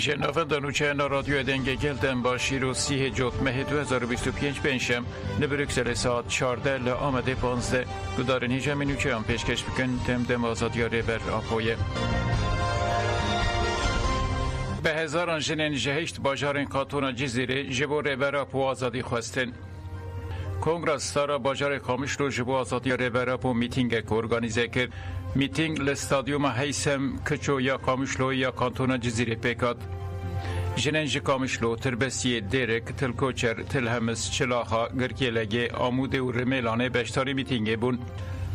جنوان دانوچه رادیو دنگ گلدن با شیرو 30 جوت مه 2025 بینشم نبرکسل ساعت 14 لآمده 15 گدارن هیجا منوچه هم پیشکش بکن تم دم آزادیاره بر آپویه به هزاران جنین جهشت باجارن کاتونا جزیره جبور بر آپو آزادی خواستن کنگرس ستارا باجار خامش رو جبو آزادی ریبرا پو میتینگ که ارگانیزه کرد. میتینگ لستادیوم حیسم کچو یا کامشلو یا کانتونا جزیره پیکاد. جننج کامشلو تربسیه دیرک تلکوچر تلهمس چلاخا گرکیلگه آموده و رمیلانه بشتاری میتینگه بون.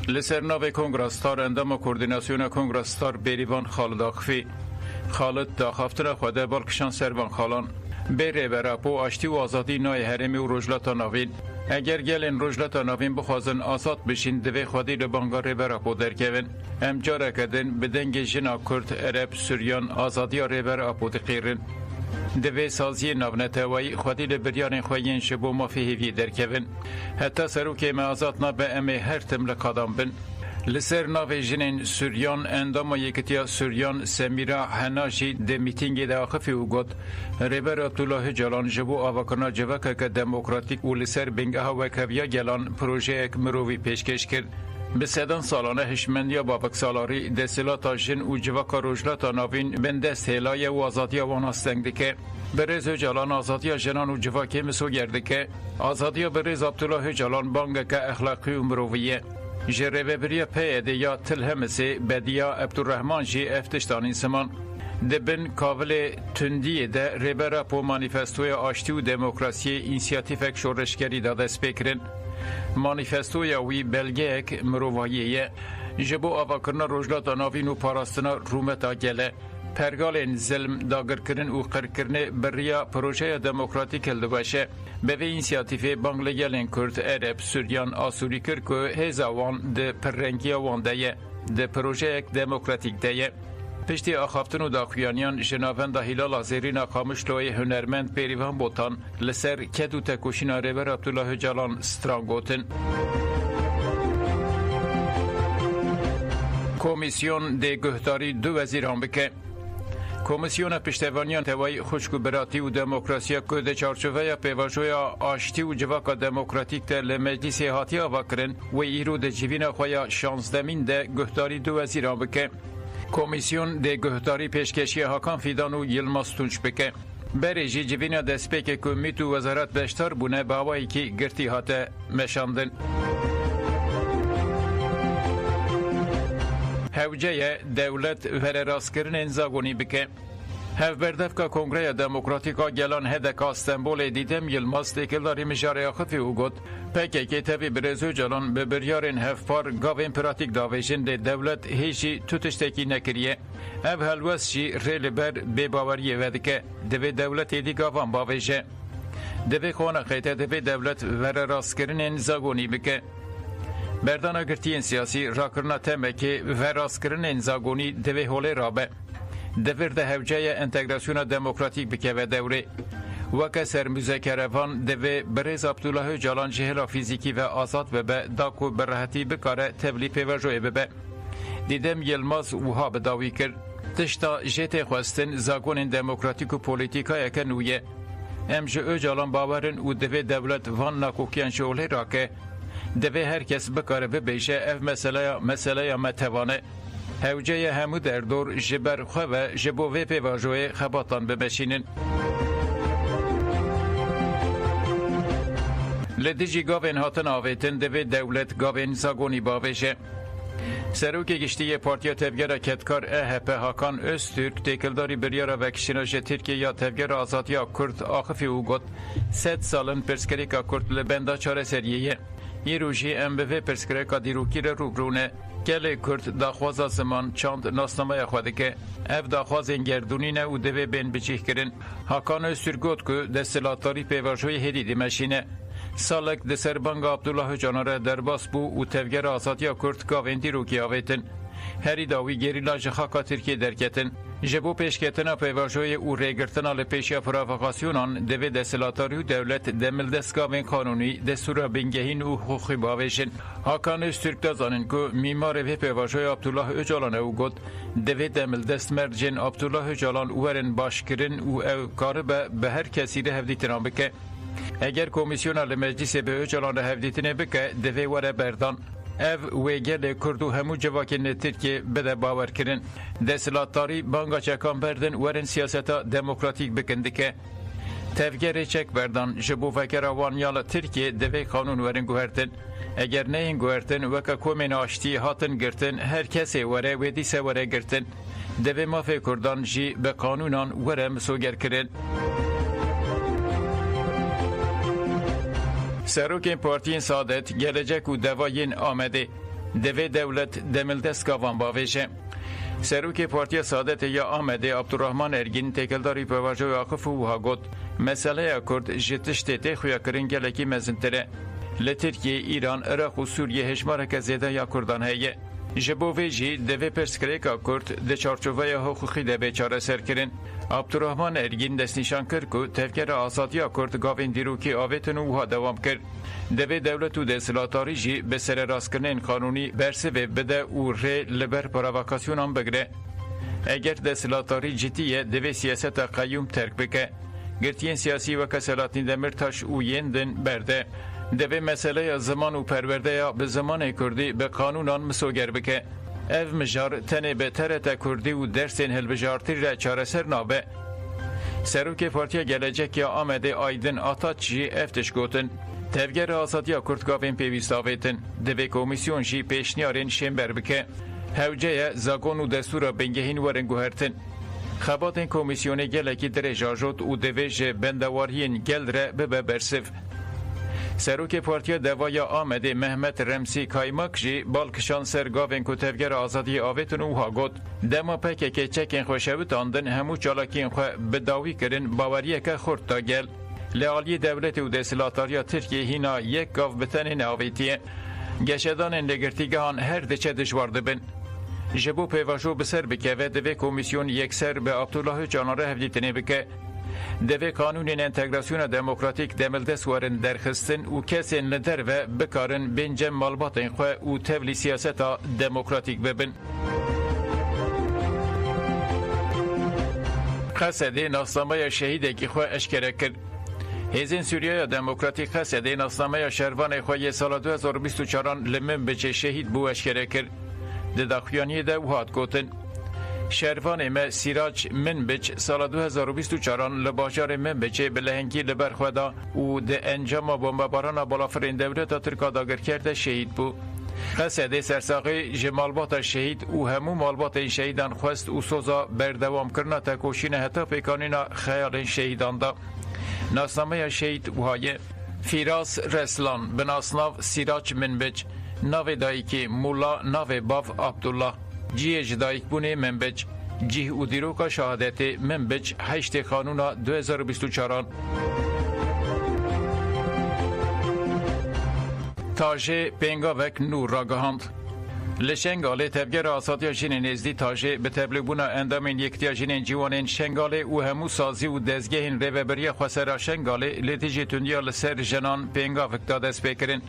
لسر ناو کنگرس ستار اندام کوردیناسیون کنگرس ستار بریوان خالد آخفی. خالد دا خافتر خوده بالکشان سروان خالان. بره برا پو آشتی و آزادی نای هرمی و رجلتا ناوین. اگر گلن رجلتا ناوین بخوازن آزاد بشین دوی خودی لبانگاره برا پو درکوین ام جارا کدن بدنگ جنا کرد عرب سوریان آزادی ریبر آپو دقیرن دوی سازی ناونتوایی خودی لبریان خوین شبو مافیهوی درکوین حتی سروک ما آزاد نابه امی هر تم لقادم بن لسر ناو جنین سوریان اندام یکتیا سوریان سمیرا هناشی ده میتینگ ده آخفی و گد ریبر عبدالله جلان جبو آواکنا جوکا که دموکراتیک و لسر بینگه ها وکویا گلان پروژه اک مرووی پیشکش کرد. به سدن سالانه هشمندیا بابک سالاری دستیلاتا جن و جوکا روجلاتا ناوین بندست هلای و آزادی واناستنگ دکه برز جلان آزادی جنان و جواکی مسو گرده که آزادی برز عبدالله جلان بانگ که اخلاقی و مروویه جربه بریا پیده یا تلهمسی بدیا عبدالرحمن جی افتشتانی سمان دبن کاول تندیه ده ریبرا پو مانیفستوی آشتی و دموکراسی اینسیاتیفک شورشگری داده سپیکرن مانیفستوی وی بلگه اک مروواییه جبو آواکرنا روجلاتا ناوین و پاراستنا رومتا گله پرگالین ظلم داگرکرن و قرکرن بریا پروژه دموکراتیک الدوشه به اینسیاتیف بانگلگلین کرد عرب سوریان آسوری کرد که هزاوان ده پررنگی وانده ده پروژه دموکراتیک ده پشتی آخافتن و داخویانیان جنابند هلال زیرین خامشلوی هنرمند پیریوان بوتان لسر کدو تکوشین ریبر عبدالله جلان سترانگوتن کمیسیون ده گهداری دو وزیران بکه کمیسیون پشتیبانیان توی خوشکو براتی و دموکراسی که ده چارچوبه پیواژوی آشتی و جواک دموکراتیک ده لمجلس هاتی آوا کرن و ایرو ده جیوین خویا 16 ده گهداری دو وزیران بکه کمیسیون ده گهداری پیشکشی حاکم فیدان و یلماس تونچ بکه بریجی جیوین دسپیک که میتو وزارت بشتر بونه باوایی که گرتی هاته مشاندن هوجه دولت ورراستکرن انزاگونی بکه هف بردفکا کنگره دموکراتیکا گلان هدک استنبول دیدم یلماس دیکلداری مجاره خفی او گد پکه که تبی برزو جلان به بریارن هف پار گاوین پراتیک داویجن ده دولت هیچی توتشتکی نکریه اف هلوس شی ریل بر بی باوریه ودکه دوی دولت دی گاوان باویجه دوی خونه خیطه دوی دولت ورراستکرن انزاگونی بکه بردان اگرتین سیاسی راکرنا تمه که وراستکرن انزاگونی دوی حوله رابه دور ده هوجه انتگراسیون دموکراتیک بکه و دوره وکه سر مذاکره‌وان دوی برز عبدالله جلان جهلا فیزیکی و آزاد ببه داکو براحتی بکاره تبلی پیوژوی ببه دیدم یلماز وها بداوی کرد تشتا جت خواستن زاگون دموکراتیک و پولیتیکا یک نویه امج او جلان باورن و دوی دولت وان ناکوکیان شوله را که دوی هر کس بکاره ببیشه اف مسئله متوانه هوجه همو در دور جبر خواه جبو وی پیواجوه خباتان بمشینن لدیجی گاوین هاتن آویتن دوی دولت گاوین زاگونی باویشه سروک گشتی پارتیا تفگر کتکار اهپ هاکان öztürk تکلداری بریارا و کشیناش ترکیه یا تفگر آزادیا کرد آخفی او گد 7 سالن پرسکریکا کرد لبندا چاره سریه این روشی ام به پرسکریکا دیروکی رو روبرونه گله کرد داخوازا زمان چاند ناسنامه خواده که اف داخواز انگردونی نه و دوی بین بچیخ کرن هاکان öztürk گد که دستلاتاری پیواجوی هدیدی مشینه سالک دسر بانگ عبدالله جاناره درباس بو و تفگر آزادیا کرد گاوین دیروکی آویتن هری داوی گریلاج خاکا ترکیه درکتن جبو پیشکتنا پیواژوی او ریگرتنا لپیشیا پرووکاسیونان دوی دستلاتاری و دولت دمل دستگاوین قانونی دستور بینگهین و حقوقی باویشن. هاکان استرک دازانن که میمار وی پیواژوی عبدالله اوجالان او گد دوی دمل دست مرجن عبدالله اوجالان ورن باشکرین و او کار به هر کسی ده هفدیتنا بکه. اگر کمیسیون مجلس به اوجالان هفدیتنه بکه دوی وره بردان. او ویگل کردو همو جواکن ترکیه بده باور کرن دستلاتاری بانگا چکان بردن ورن سیاستا دموکراتیک بکنده که تفگر چک بردن جبو فکر آوانیال ترکیه دوی قانون ورن گوهرتن اگر نه این گوهرتن وکا کومین آشتی هاتن گرتن هر کسی وره و دیسه وره گرتن دوی مافه کردان جی به قانونان وره مسوگر کرن. سروک پارتین سعادت گلجک و دوایین آمده دوی دولت دمل دستگاوان باویشه. سروک پارتی سعادت یا آمده عبدالرحمن ارگین تکلداری پیواژوی آقف و هاگوت مسئله کرد جتشت خویا کرن گلکی مزنتره لترکیه ایران عراق و سوریه هشمارک زیده یا کردان هیه جبو ویجی دوی پرسکریکا کرد ده چارچوبه حقوقی ده بیچاره سر کرن. عبدالرحمن ارگین دست نشان کرد که تفکر آزادی کرد گاوین دیروکی آویتن و دوام کرد. دوی دولت و دستلاتاری جی به سر راست کردن قانونی برسه و بده و ری لبر پرووکاسیون هم بگره. اگر دستلاتاری جدیه دوی سیاست قیوم ترک بکه. گرتین سیاسی و کسلاتین دمرتاش و یندن برده. دوی مسئله زمان و پرورده یا به زمان کردی به قانونان مسوگر بکه. اف مجار تنه به ترت کردی و درسین هلبجارتی را چارسر نابه. سروک پارتیا گلجک یا آمده آیدن آتاچ جی افتش گوتن. تفگر آزادی کردگاوین پیویست آویتن. دوی کمیسیون جی پیشنیارین شنبر بکه. هوجه زاگون و دستور بنگهین ورن گوهرتن. خباتن کمیسیون گلکی درجا جد و دوی جه بندوارین گل را به برسف. سروک پارتیا دوای آمده محمد رمسی کایماک جی بالکشان سرگاوین که تفگر آزادی آویتن و هاگوت دما پکه که چکین خوشوت آندن همو چالاکین خو بداوی کرن باوریه که خورد تا گل لعالی دولت و دستلاتاریا ترکیه هینا یک گاو بتنین آویتیه گشدان لگرتیگهان هر دچه دشوارده بن جبو پیواشو بسر بکه و دوی کمیسیون یک سر به عبدالله جاناره هفدیتنه بکه دوی قانون انتگراسیون دموکراتیک دمل دست ورن درخستن و کسی ندر و بکارن بینجم مالبات این خواه و تولی سیاستا دموکراتیک ببن. قصده ناسنامه شهیده که خواه اشکره کرد. هیزین سوریه دموکراتیک قصده ناسنامه شهروان خواه سال 2024 لمن بچه شهید بو اشکره کرد. دداخیانی ده و هات گوتن. شهروان ما سیراج منبج سال 2024 لباجار منبجه به لهنگی لبرخودا و ده انجام بمباران بالافرین دولت ترکا داگر کرده شهید بو. قصده سرساقی جمالبات شهید و همو مالبات این شهیدان خواست و سوزا بردوام کرنا تکوشین حتی پیکانینا خیال شهیدان دا. ناسنامه شهید و های فیراس رسلان به ناسناو سیراج منبج ناو دایکی مولا ناو باف عبدالله جیه جدایک بونه منبج جیه و دیروکا شهادت منبج 8 خانونا 2024 تاجه پنگاوک نور را گهاند. لشنگاله تبگر آسادیا جنین ازدی تاجه به تبلیغونا اندامین یکتیا جنین جوانین شنگاله و همو سازی و دزگهین ریوبری خسرا شنگاله لتیجی تندیا لسر جنان پنگاوک دادست بکرین.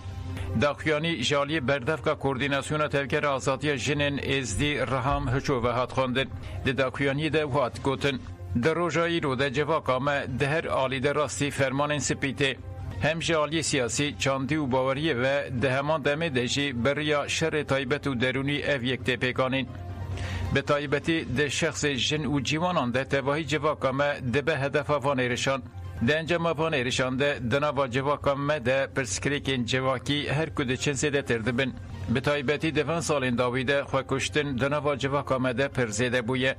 داخیانی جالی بردفکا کوردیناسیون تفکر آزادی جنین ازدی رحم هچو و هات خوندن. داخیانی ده وات گوتن. در روژایی رو ده جواقا ما ده هر آلی ده راستی فرمان سپیته. هم جالی سیاسی چاندی و باوریه و ده همان دمه دهجی بریا شر تایبت و درونی او یکته پیکانین. به تایبتی ده شخص جن و جیوانان ده تواهی جواقا ما ده به هدف وانیرشان. ده انجام وانیرشان ده دناوا جواقا ما ده پرسکریکین جواکی هر کده چند سیده ترده بن. به تایبتی دوان سالین داویده خواه کشتن دناوا جواقا ما ده پرزیده بویه.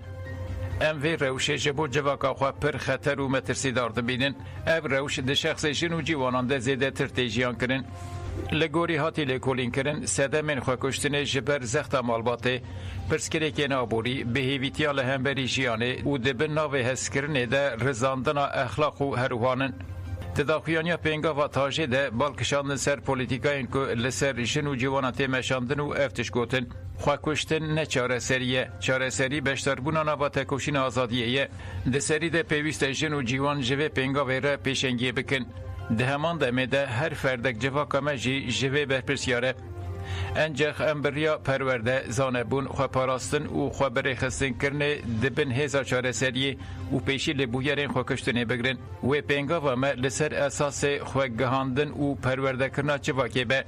ام وی روش جبو جواکا خواه پر خطر و مترسی دارده بینن. او روش ده شخص جن و جیوانان ده زیده ترتیجیان کرن. لگوری هاتی لکولین کرن سده من خواه کشتن جبر زخت مالباته پرسکریک نابوری به هیویتیا لهمبری جیانه و ده بن ناوی هست کرنه ده رزاندنا اخلاق و هروانن. تداخیانیا پینگا و تاجه ده بالکشاندن سر پولیتیکاین که لسر جن و جوانا تیمشاندن و افتش گوتن خواه کشتن نه چاره سریه چاره سری بشتربونانا با تکوشین آزادیه ده سری ده پیوست جن و جوان جوه پینگا ویره پیشنگی بکن ده همان ده میده هر فردک جوا کمجی جوه برپرسیاره انجخ امبریا پرورده زانبون خواه پاراستن و خواه برخستن کرنه دبن هزار چاره سریه و پیشی لبویرین خواه کشتنه بگرن و پینگا و ما لسر اساس خواه گهاندن و پرورده کرنا چه واقع به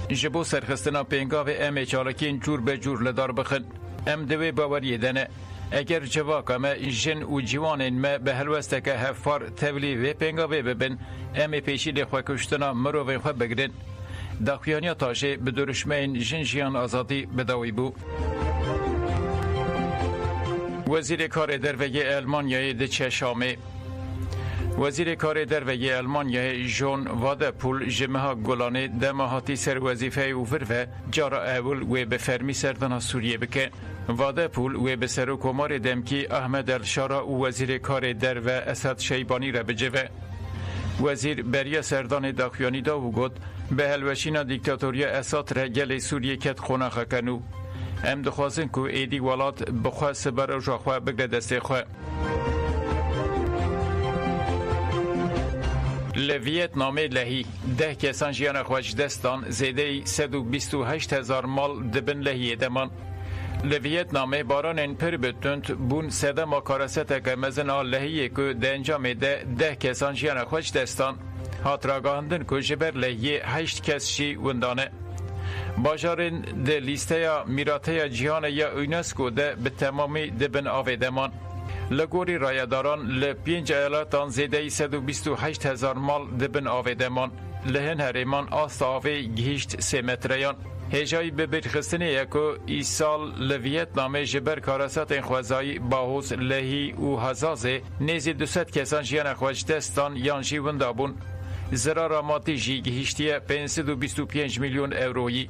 جبو سرخستنا پینگا و ام چالکین جور به جور لدار بخن ام دوی باوری دنه اگر جواکا ما جن و جوانین ما به هلوسته که هفار تولی و پینگا و ببن ام پیشی لخواه کشتنا مروین خواه بگرن داخیانیا تاجه به درشمین جن جیان آزادی بداوی بو. وزیر کار دروی المانیای دچه شامه وزیر کار دروی المانیای جون وادپول جمعه گلانه دماهاتی سر وظیفه اوور و جارا اول و به فرمی سردان سوریه بکن. وادپول و به سر کمار دمکی احمد الشارا و وزیر کار در و اسد شیبانی را بجوه. وزیر بریا سردان داخیانی دا و گود به هلوشینا دیکتاتوریا اسات را گل سوریه کت خونخه کنو. ام دخوازن که ایدی ولات بخواه سبر و جاخواه بگده دسته خواه. لویتنامه لهی 10 کسان جیان خواج دستان زیده 128,000 مال دبن لهیه دمان. لویتنامه باران پر بتوند بون سده مکارسته که مزن آل لهیه که ده انجام ده 10 کسان جیان خواج دستان هات راگاهندن که جبر لهیه 8 کس شی وندانه. باجارین ده لیسته یا میراته جهان یا یونسکو ده به تمامی دبن آوه دمان. لگوری رایداران لپینج ایالاتان زیده 128,000 مال دبن آوه دمان. لهن هریمان آست آوه گهیشت 3 متریان. هجای به برخستنی یکو ای سال لویتنامه جبر کاراسات خوزایی باهوز لهی و هزازه نیزی 200 کسان جیان خواج دستان یان جیون دابون. زرار مادی جی گهیشتیه 525 میلیون اورویی.